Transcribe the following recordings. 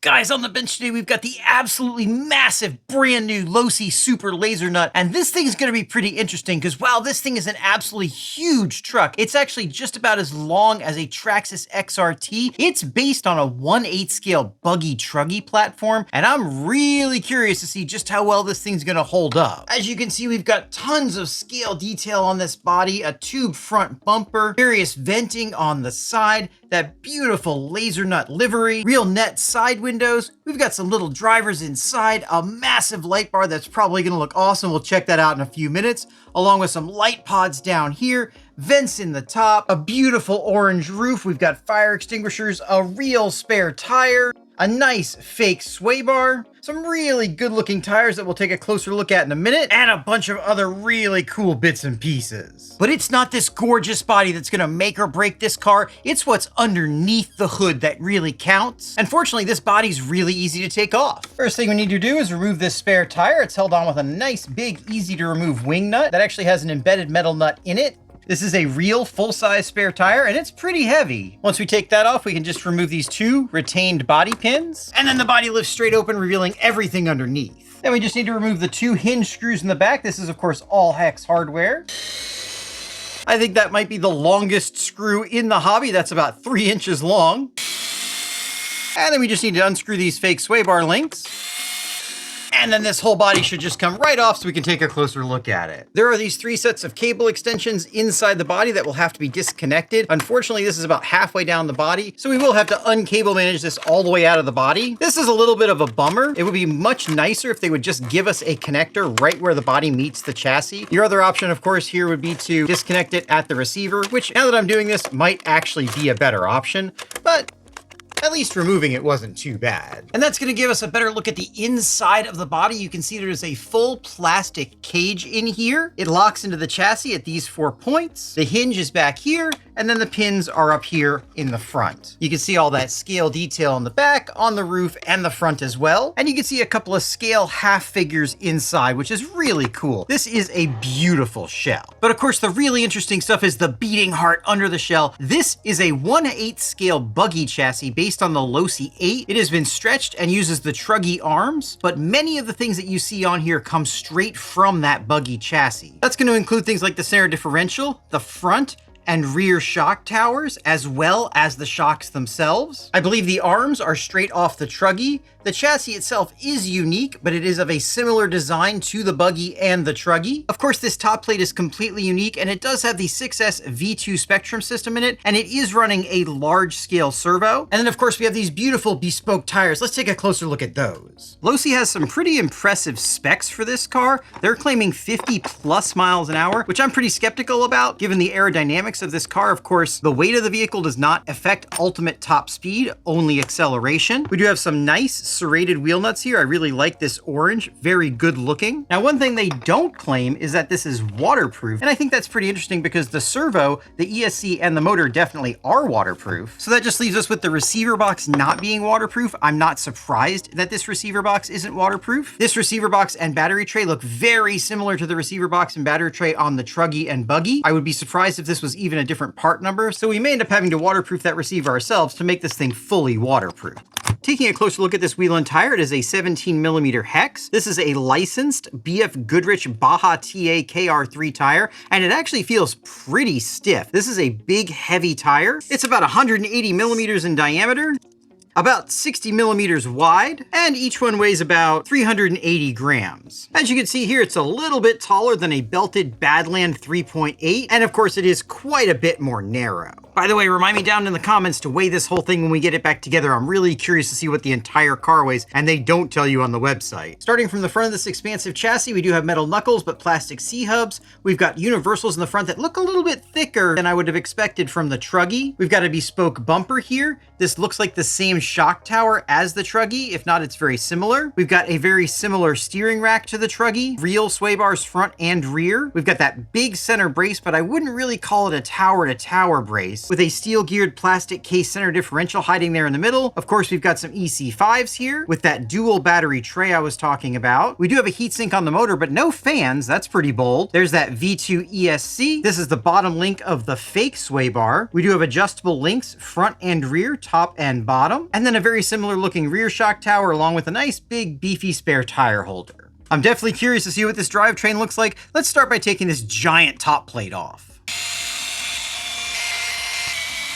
Guys, on the bench today, we've got the absolutely massive brand new Losi Super Lasernut, and this thing is going to be pretty interesting because while this thing is an absolutely huge truck, it's actually just about as long as a Traxxas XRT. It's based on a 1/8 scale buggy truggy platform, and I'm really curious to see just how well this thing's going to hold up. As you can see, we've got tons of scale detail on this body, a tube front bumper, various venting on the side, that beautiful Lasernut livery, real net side windows. We've got some little drivers inside, a massive light bar that's probably gonna look awesome. We'll check that out in a few minutes, along with some light pods down here, vents in the top, a beautiful orange roof. We've got fire extinguishers, a real spare tire, a nice fake sway bar, some really good looking tires that we'll take a closer look at in a minute, and a bunch of other really cool bits and pieces. But it's not this gorgeous body that's gonna make or break this car, it's what's underneath the hood that really counts. And fortunately, this body's really easy to take off. First thing we need to do is remove this spare tire. It's held on with a nice, big, easy to remove wing nut that actually has an embedded metal nut in it. This is a real full-size spare tire, and it's pretty heavy. Once we take that off, we can just remove these two retained body pins, and then the body lifts straight open, revealing everything underneath. Then we just need to remove the two hinge screws in the back. This is, of course, all hex hardware. I think that might be the longest screw in the hobby. That's about 3 inches long. And then we just need to unscrew these fake sway bar links. And then this whole body should just come right off so we can take a closer look at it. There are these 3 sets of cable extensions inside the body that will have to be disconnected. Unfortunately, this is about halfway down the body, so we will have to uncable manage this all the way out of the body. This is a little bit of a bummer. It would be much nicer if they would just give us a connector right where the body meets the chassis. Your other option, of course, here would be to disconnect it at the receiver, which now that I'm doing this might actually be a better option, but at least removing it wasn't too bad. And that's gonna give us a better look at the inside of the body. You can see there's a full plastic cage in here. It locks into the chassis at these 4 points. The hinge is back here, and then the pins are up here in the front. You can see all that scale detail on the back, on the roof, and the front as well. And you can see a couple of scale half figures inside, which is really cool. This is a beautiful shell. But of course, the really interesting stuff is the beating heart under the shell. This is a 1/8 scale buggy chassis based on the Losi 8. It has been stretched and uses the truggy arms, but many of the things that you see on here come straight from that buggy chassis. That's going to include things like the center differential, the front and rear shock towers, as well as the shocks themselves. I believe the arms are straight off the truggy. The chassis itself is unique, but it is of a similar design to the buggy and the truggy. Of course, this top plate is completely unique, and it does have the 6S V2 Spectrum system in it, and it is running a large scale servo. And then of course, we have these beautiful bespoke tires. Let's take a closer look at those. Losi has some pretty impressive specs for this car. They're claiming 50 plus miles an hour, which I'm pretty skeptical about, given the aerodynamics of this car. Of course, the weight of the vehicle does not affect ultimate top speed, only acceleration. We do have some nice serrated wheel nuts here. I really like this orange, very good looking. Now, one thing they don't claim is that this is waterproof, and I think that's pretty interesting because the servo, the ESC, and the motor definitely are waterproof. So that just leaves us with the receiver box not being waterproof. I'm not surprised that this receiver box isn't waterproof. This receiver box and battery tray look very similar to the receiver box and battery tray on the truggy and buggy. I would be surprised if this was even a different part number, so we may end up having to waterproof that receiver ourselves to make this thing fully waterproof. Taking a closer look at this wheel and tire, it is a 17mm hex. This is a licensed BF Goodrich Baja TA KR3 tire, and it actually feels pretty stiff. This is a big, heavy tire. It's about 180mm in diameter, about 60mm wide, and each one weighs about 380 grams. As you can see here, it's a little bit taller than a belted Badland 3.8, and of course it is quite a bit more narrow. By the way, remind me down in the comments to weigh this whole thing when we get it back together. I'm really curious to see what the entire car weighs, and they don't tell you on the website. Starting from the front of this expansive chassis, we do have metal knuckles, but plastic C-hubs. We've got universals in the front that look a little bit thicker than I would have expected from the truggy. We've got a bespoke bumper here. This looks like the same shock tower as the truggy. If not, it's very similar. We've got a very similar steering rack to the truggy, real sway bars front and rear. We've got that big center brace, but I wouldn't really call it a tower-to-tower brace. with a steel-geared plastic case center differential hiding there in the middle. Of course, we've got some EC5s here with that dual battery tray I was talking about. We do have a heatsink on the motor, but no fans. That's pretty bold. There's that V2 ESC. This is the bottom link of the fake sway bar. We do have adjustable links, front and rear, top and bottom, and then a very similar looking rear shock tower along with a nice big beefy spare tire holder. I'm definitely curious to see what this drivetrain looks like. Let's start by taking this giant top plate off.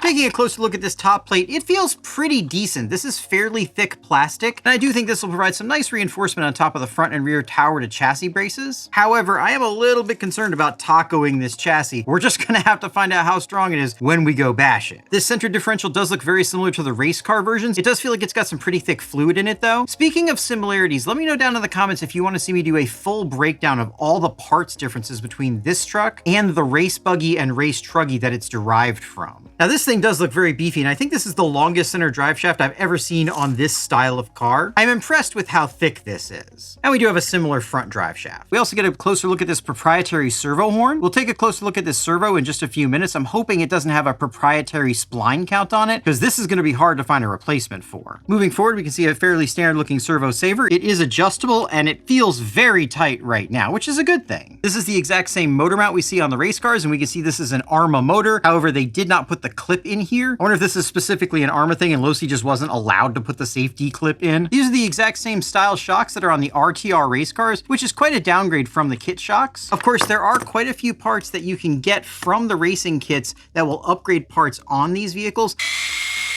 Taking a closer look at this top plate, it feels pretty decent. This is fairly thick plastic, and I do think this will provide some nice reinforcement on top of the front and rear tower to chassis braces. However, I am a little bit concerned about tacoing this chassis. We're just gonna have to find out how strong it is when we go bash it. This center differential does look very similar to the race car versions. It does feel like it's got some pretty thick fluid in it though. Speaking of similarities, let me know down in the comments if you want to see me do a full breakdown of all the parts differences between this truck and the race buggy and race truggy that it's derived from. Now this thing does look very beefy, and I think this is the longest center drive shaft I've ever seen on this style of car. I'm impressed with how thick this is. And we do have a similar front drive shaft. We also get a closer look at this proprietary servo horn. We'll take a closer look at this servo in just a few minutes. I'm hoping it doesn't have a proprietary spline count on it, because this is going to be hard to find a replacement for. Moving forward, we can see a fairly standard looking servo saver. It is adjustable and it feels very tight right now, which is a good thing. This is the exact same motor mount we see on the race cars, and we can see this is an Arrma motor. However, they did not put the clip in here. I wonder if this is specifically an Arrma thing and Losi just wasn't allowed to put the safety clip in. These are the exact same style shocks that are on the RTR race cars, which is quite a downgrade from the kit shocks. Of course, there are quite a few parts that you can get from the racing kits that will upgrade parts on these vehicles.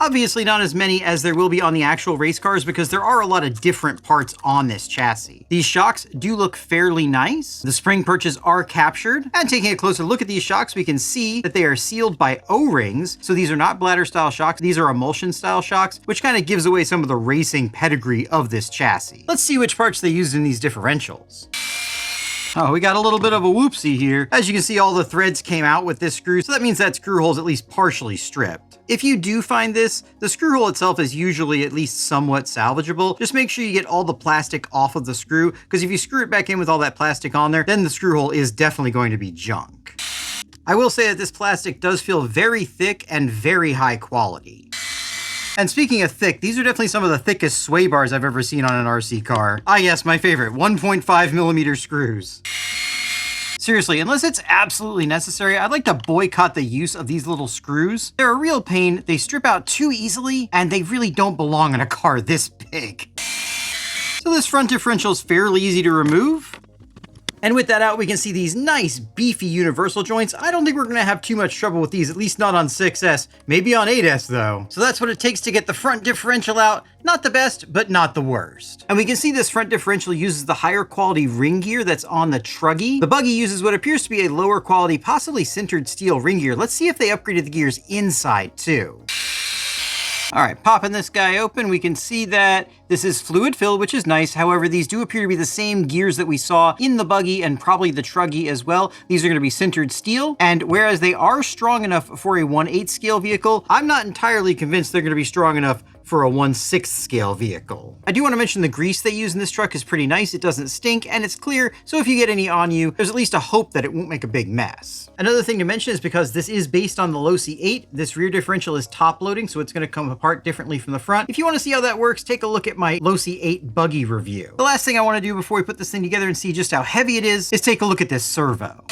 Obviously not as many as there will be on the actual race cars because there are a lot of different parts on this chassis. These shocks do look fairly nice. The spring perches are captured. And taking a closer look at these shocks, we can see that they are sealed by O-rings. So these are not bladder style shocks. These are emulsion style shocks, which kind of gives away some of the racing pedigree of this chassis. Let's see which parts they used in these differentials. Oh, we got a little bit of a whoopsie here. As you can see, all the threads came out with this screw, so that means that screw hole is at least partially stripped. If you do find this, the screw hole itself is usually at least somewhat salvageable. Just make sure you get all the plastic off of the screw, because if you screw it back in with all that plastic on there, then the screw hole is definitely going to be junk. I will say that this plastic does feel very thick and very high quality. And speaking of thick, these are definitely some of the thickest sway bars I've ever seen on an RC car. Ah yes, my favorite, 1.5mm screws. Seriously, unless it's absolutely necessary, I'd like to boycott the use of these little screws. They're a real pain, they strip out too easily, and they really don't belong in a car this big. So this front differential is fairly easy to remove. And with that out, we can see these nice, beefy universal joints. I don't think we're gonna have too much trouble with these, at least not on 6S, maybe on 8S though. So that's what it takes to get the front differential out. Not the best, but not the worst. And we can see this front differential uses the higher quality ring gear that's on the truggy. The buggy uses what appears to be a lower quality, possibly sintered steel ring gear. Let's see if they upgraded the gears inside too. All right, popping this guy open, we can see that this is fluid filled, which is nice. However, these do appear to be the same gears that we saw in the buggy and probably the truggy as well. These are gonna be sintered steel. And whereas they are strong enough for a 1/8 scale vehicle, I'm not entirely convinced they're gonna be strong enough for a 1/6 scale vehicle. I do want to mention the grease they use in this truck is pretty nice. It doesn't stink and it's clear, so if you get any on you, there's at least a hope that it won't make a big mess. Another thing to mention is because this is based on the Losi 8, this rear differential is top loading, so it's going to come apart differently from the front. If you want to see how that works, take a look at my Losi 8 buggy review. The last thing I want to do before we put this thing together and see just how heavy it is take a look at this servo.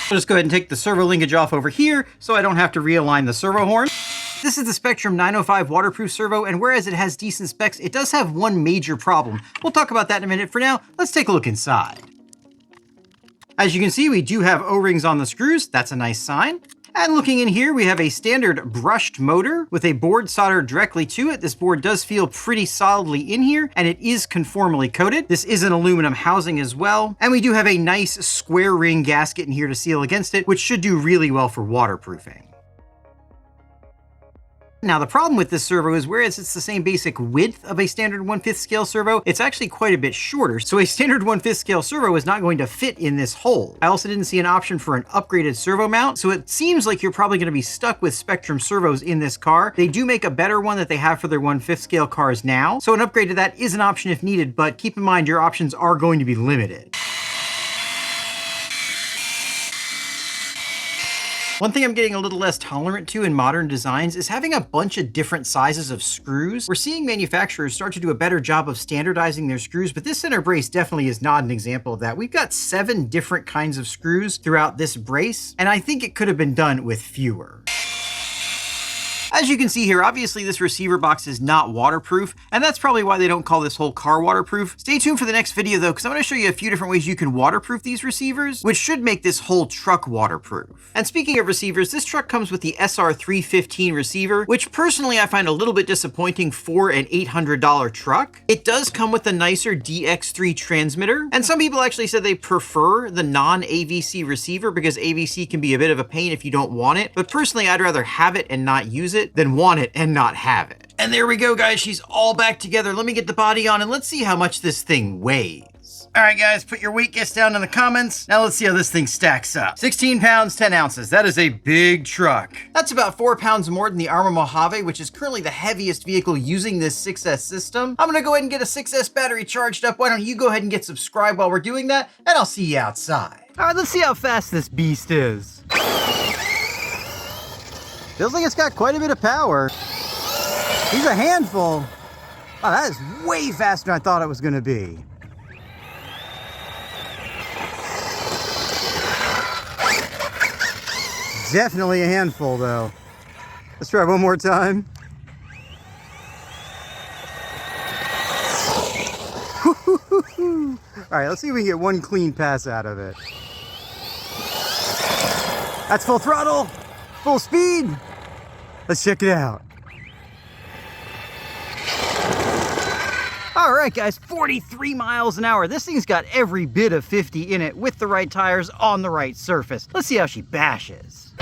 I'll just go ahead and take the servo linkage off over here so I don't have to realign the servo horn. This is the Spectrum 905 waterproof servo, and whereas it has decent specs, it does have one major problem. We'll talk about that in a minute. For now, let's take a look inside. As you can see, we do have O-rings on the screws. That's a nice sign. And looking in here, we have a standard brushed motor with a board soldered directly to it. This board does feel pretty solidly in here, and it is conformally coated. This is an aluminum housing as well. And we do have a nice square ring gasket in here to seal against it, which should do really well for waterproofing. Now, the problem with this servo is whereas it's the same basic width of a standard 1/5 scale servo, it's actually quite a bit shorter. So a standard 1/5 scale servo is not going to fit in this hole. I also didn't see an option for an upgraded servo mount, so it seems like you're probably going to be stuck with Spectrum servos in this car. They do make a better one that they have for their 1/5 scale cars now, so an upgrade to that is an option if needed, but keep in mind your options are going to be limited. One thing I'm getting a little less tolerant to in modern designs is having a bunch of different sizes of screws. We're seeing manufacturers start to do a better job of standardizing their screws, but this center brace definitely is not an example of that. We've got 7 different kinds of screws throughout this brace, and I think it could have been done with fewer. As you can see here, obviously this receiver box is not waterproof, and that's probably why they don't call this whole car waterproof. Stay tuned for the next video though, because I'm going to show you a few different ways you can waterproof these receivers, which should make this whole truck waterproof. And speaking of receivers, this truck comes with the SR315 receiver, which personally I find a little bit disappointing for an $800 truck. It does come with a nicer DX3 transmitter, and some people actually said they prefer the non-AVC receiver because AVC can be a bit of a pain if you don't want it, but personally I'd rather have it and not use it than want it and not have it. And there we go, guys. She's all back together. Let me get the body on and let's see how much this thing weighs. All right, guys, put your weight guess down in the comments. Now let's see how this thing stacks up. 16 pounds, 10 ounces. That is a big truck. That's about 4 pounds more than the Arrma Mojave, which is currently the heaviest vehicle using this 6S system. I'm gonna go ahead and get a 6S battery charged up. Why don't you go ahead and get subscribed while we're doing that, and I'll see you outside. All right, let's see how fast this beast is. Feels like it's got quite a bit of power. He's a handful. Wow, that is way faster than I thought it was gonna be. Definitely a handful though. Let's try one more time. All right, let's see if we can get one clean pass out of it. That's full throttle, full speed. Let's check it out. All right, guys, 43 miles an hour. This thing's got every bit of 50 in it with the right tires on the right surface. Let's see how she bashes.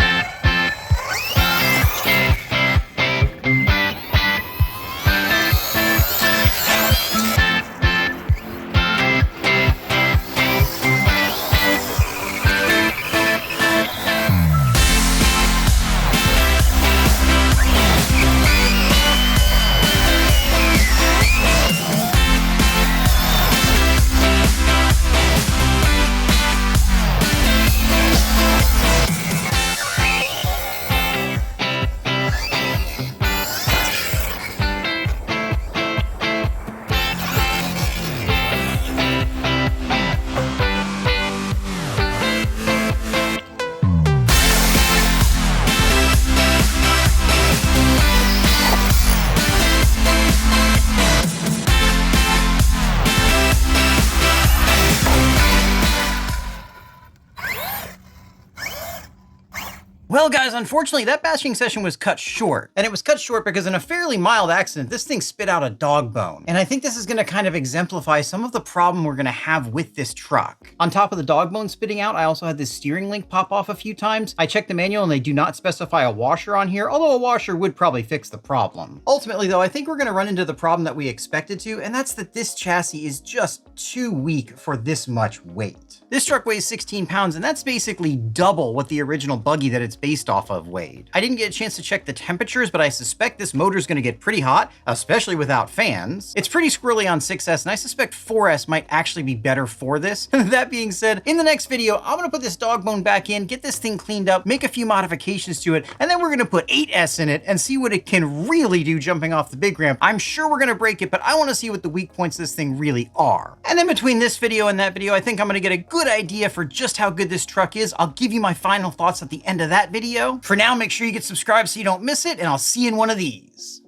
Well, guys, unfortunately, that bashing session was cut short. And it was cut short because in a fairly mild accident, this thing spit out a dog bone. And I think this is going to kind of exemplify some of the problem we're going to have with this truck. On top of the dog bone spitting out, I also had this steering link pop off a few times. I checked the manual and they do not specify a washer on here, although a washer would probably fix the problem. Ultimately, though, I think we're going to run into the problem that we expected to, and that's that this chassis is just too weak for this much weight. This truck weighs 16 pounds, and that's basically double what the original buggy that it's based off of weighed. I didn't get a chance to check the temperatures, but I suspect this motor's gonna get pretty hot, especially without fans. It's pretty squirrely on 6S, and I suspect 4S might actually be better for this. That being said, in the next video, I'm gonna put this dog bone back in, get this thing cleaned up, make a few modifications to it, and then we're gonna put 8S in it and see what it can really do jumping off the big ramp. I'm sure we're gonna break it, but I wanna see what the weak points of this thing really are. And then between this video and that video, I think I'm gonna get a good idea for just how good this truck is. I'll give you my final thoughts at the end of that video. For now, make sure you get subscribed so you don't miss it, and I'll see you in one of these.